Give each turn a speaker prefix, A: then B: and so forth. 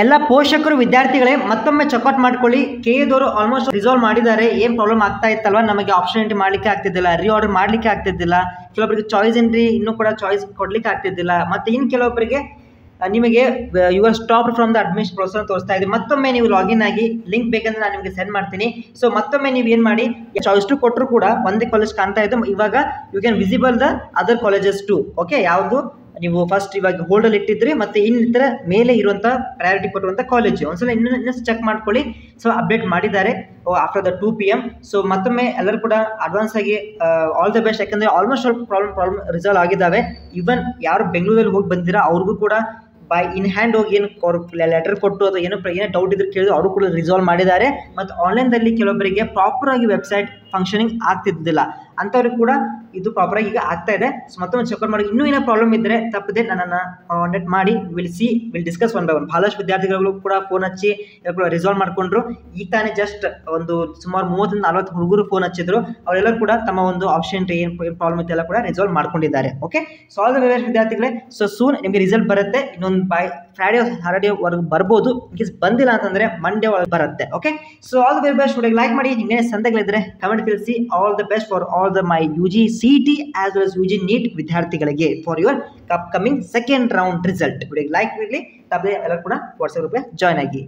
A: ಎಲ್ಲ ಪೋಷಕರು ವಿದ್ಯಾರ್ಥಿಗಳೇ ಮತ್ತೊಮ್ಮೆ ಚೆಕ್ಔಟ್ ಮಾಡ್ಕೊಳ್ಳಿ. ಕೆಎದವರು ಆಲ್ಮೋಸ್ಟ್ ರಿಸಾಲ್ವ್ ಮಾಡಿದ್ದಾರೆ. ಏನು ಪ್ರಾಬ್ಲಮ್ ಆಗ್ತಾ ಇತ್ತಲ್ವ, ನಮಗೆ ಆಪ್ಷನ್ ಎಂಟ್ರಿ ಮಾಡಲಿಕ್ಕೆ ಆಗ್ತಿದ್ದಿಲ್ಲ, ರೀಆರ್ಡರ್ ಮಾಡಲಿಕ್ಕೆ ಆಗ್ತಿದ್ದಿಲ್ಲ, ಕೆಲವೊಬ್ಬರಿಗೆ ಚಾಯ್ಸ್ ಎಂಟ್ರಿ ಇನ್ನೂ ಕೂಡ ಚಾಯ್ಸ್ ಕೊಡಲಿಕ್ಕೆ ಆಗ್ತಿದ್ದಿಲ್ಲ, ಮತ್ತು ಇನ್ನು ಕೆಲವೊಬ್ಬರಿಗೆ ನಿಮಗೆ you are stop from the admission process ಅಂತ ತೋರಿಸ್ತಾ ಇದೆ. ಮತ್ತೊಮ್ಮೆ ನೀವು ಲಾಗಿನ್ ಆಗಿ ಲಿಂಕ್ ಬೇಕಂದ್ರೆ ನಾನು ನಿಮಗೆ ಸೆಂಡ್ ಮಾಡ್ತೀನಿ. ಸೊ ಮತ್ತೊಮ್ಮೆ ನೀವು ಏನು ಮಾಡಿ, ಚಾಯ್ಸ್ ಟು ಕೊಟ್ಟರು ಕೂಡ ಒಂದೇ ಕಾಲೇಜ್ ಕಾಣ್ತಾ ಇದೆ. ಇವಾಗ you can visible the other colleges to. Okay, ಯಾವುದು ನೀವು ಫಸ್ಟ್ ಇವಾಗ ಹೋಲ್ಡಲ್ಲಿ ಇಟ್ಟಿದ್ರಿ ಮತ್ತು ಇನ್ನಿತರ ಮೇಲೆ ಇರುವಂಥ ಪ್ರಯಾರಿಟಿ ಕೊಟ್ಟಿರುವಂಥ ಕಾಲೇಜು ಒಂದ್ಸಲ ಇನ್ನಷ್ಟು ಚೆಕ್ ಮಾಡ್ಕೊಳ್ಳಿ. ಸೊ ಅಪ್ಡೇಟ್ ಮಾಡಿದ್ದಾರೆ ಆಫ್ಟರ್ ದ 2 PM. ಸೊ ಮತ್ತೊಮ್ಮೆ ಎಲ್ಲರೂ ಕೂಡ ಅಡ್ವಾನ್ಸ್ ಆಗಿ ಆಲ್ ದ ಬೆಸ್ಟ್. ಯಾಕಂದರೆ ಆಲ್ಮೋಸ್ಟ್ ಸ್ವಲ್ಪ ಪ್ರಾಬ್ಲಮ್ ರಿಸಾಲ್ವ್ ಆಗಿದ್ದಾವೆ. ಈವನ್ ಯಾರು ಬೆಂಗಳೂರಲ್ಲಿ ಹೋಗಿ ಬಂದಿರಾ ಅವ್ರಿಗೂ ಕೂಡ ಬೈ ಇನ್ ಹ್ಯಾಂಡ್ ಹೋಗಿ ಏನು ಲೆಟರ್ ಕೊಟ್ಟು ಅಥವಾ ಏನೇ ಡೌಟ್ ಇದ್ರೆ ಕೇಳಿದ್ರು ಅವರು ಕೂಡ ರಿಸಾಲ್ವ್ ಮಾಡಿದ್ದಾರೆ. ಮತ್ತು ಆನ್ಲೈನ್ದಲ್ಲಿ ಕೆಲವೊಬ್ಬರಿಗೆ ಪ್ರಾಪರಾಗಿ ವೆಬ್ಸೈಟ್ ಫಂಕ್ಷನಿಂಗ್ ಆಗ್ತಿದ್ದಿಲ್ಲ, ಅಂಥವ್ರಿಗೆ ಕೂಡ ಇದು ಪ್ರಾಪರಾಗಿ ಈಗ ಆಗ್ತಾ ಇದೆ. ಸೊ ಮತ್ತೊಮ್ಮೆ ಚೆಕ್ಔಟ್ ಮಾಡಿ. ಇನ್ನೂ ಏನೋ ಪ್ರಾಬ್ಲಮ್ ಇದ್ದರೆ ತಪ್ಪದೆ ನನ್ನನ್ನು ಕಾಂಟ್ಯಾಕ್ಟ್ ಮಾಡಿ. Will discuss one by one. ಭಾಳಷ್ಟು ವಿದ್ಯಾರ್ಥಿಗಳು ಕೂಡ ಫೋನ್ ಹಚ್ಚಿ ಕೂಡ ರಿಸಾಲ್ವ್ ಮಾಡಿಕೊಂಡ್ರು. ಈಗ ತಾನೇ ಜಸ್ಟ್ ಒಂದು ಸುಮಾರು 30-40 ಹುಡುಗರು ಫೋನ್ ಹಚ್ಚಿದ್ರು. ಅವರೆಲ್ಲರೂ ಕೂಡ ತಮ್ಮ ಒಂದು ಆಪ್ಷನ್ ಏನು ಪ್ರಾಬ್ಲಮ್ ಇತ್ತು ಎಲ್ಲ ಕೂಡ ರಿಸಾಲ್ವ್ ಮಾಡ್ಕೊಂಡಿದ್ದಾರೆ. Okay, so all the very ವಿದ್ಯಾರ್ಥಿಗಳೇ, ಸೊ ಸೂನ್ ನಿಮಗೆ ರಿಸಲ್ಟ್ ಬರುತ್ತೆ. ಇನ್ನೊಂದು ಬೈ ಫ್ರೈಡೇ ಸಾಟರ್ಡೇವರೆಗೂ ಬರ್ಬೋದು. ಇನ್ಕೇಸ್ ಬಂದಿಲ್ಲ ಅಂತಂದರೆ ಮಂಡೇ ಒಳಗೆ ಬರುತ್ತೆ. Okay, so all the very best. ವಿಡಿಯೋಗೆ ಲೈಕ್ ಮಾಡಿ. ಹಿಂಗೆ ಸಂದೇಹಗಳಿದ್ದರೆ ಕಮೆಂಟ್ ತಿಳಿಸಿ. All the best for all the my UG CET as well as UG NEET ವಿದ್ಯಾರ್ಥಿಗಳಿಗೆ for your upcoming second round result. ವಿಡಿಯೋಗೆ ಲೈಕ್ ಇರಲಿ. ತಪ್ಪದೆ ಎಲ್ಲರೂ ಕೂಡ ವಾಟ್ಸಪ್ ಗ್ರೂಪ್ಗೆ ಜಾಯ್ನ್ ಆಗಿ.